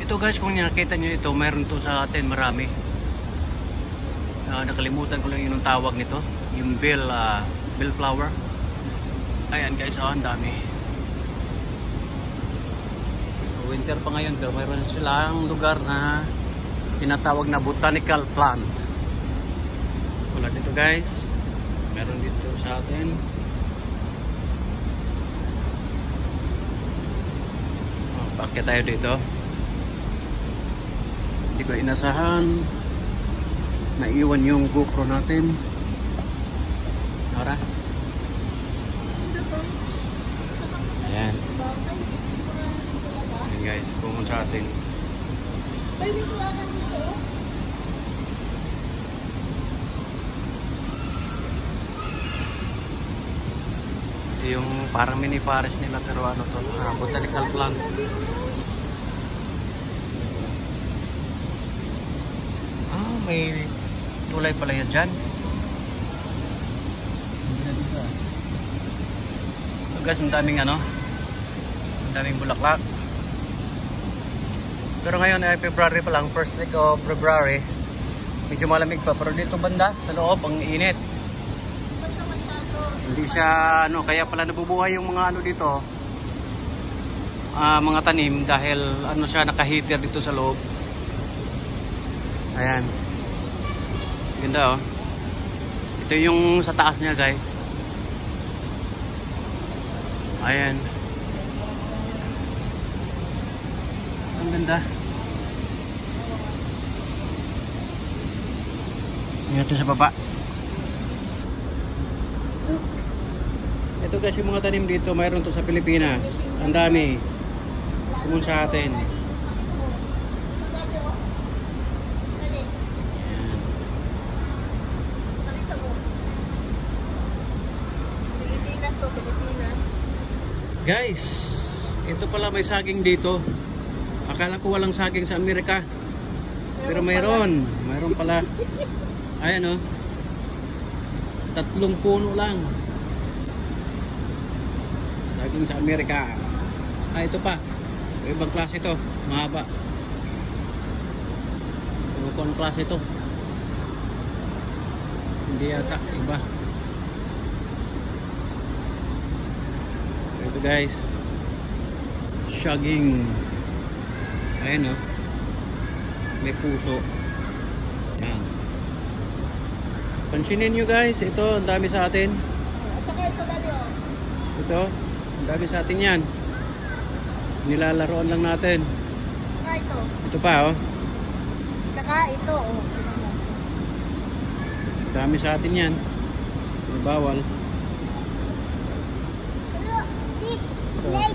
Ito guys, kung nakita nyo ito, mayroon to sa atin marami. Nakalimutan ko lang yung tawag nito, yung bell flower. Ayan guys, ang dami. So, winter pa ngayon, pero mayroon silang lugar na tinatawag na botanical plant. Wala dito guys, meron dito sa atin. Bakit tayo dito? Hindi ko inasahan. Naiwan yung GoPro natin. Nora? Ayan. Ayan guys, pumunta sa atin. Ito yung parang mini forest nila, pero ano to? Botanical plant. May tulay pala yan dyan. So guys, ang daming ang daming bulaklak. Pero ngayon ay February pa lang, first week of February. Medyo malamig pa, pero dito banda sa loob ang init. Hindi siya kaya pala nabubuhay yung mga dito. Mga tanim dahil siya naka-heater dito sa loob. Ayan. Ganda oh. Ito yung sa taas niya guys. Ayan. Ang ganda. Ito sa baba. Ito guys yung mga tanim dito, mayroon to sa Pilipinas. Ang dami. Kumun sa atin. Guys, ito pala may saging dito. Akala ko walang saging sa Amerika. Pero mayroon pala. Ayan oh. 3 puno lang. Saging sa Amerika. Ito pa. Ibang klase ito, mahaba. Anong klase ito? Hindi yata, iba. Ito guys, saging. Ayan o, may puso. Ayan. Pansinin nyo guys, ito ang dami sa atin. At saka ito dali o. Ito, ang dami sa atin yan. Nilalaroan lang natin. Saka ito. Ito pa o. Saka ito o. Dami sa atin yan. Bawal. Like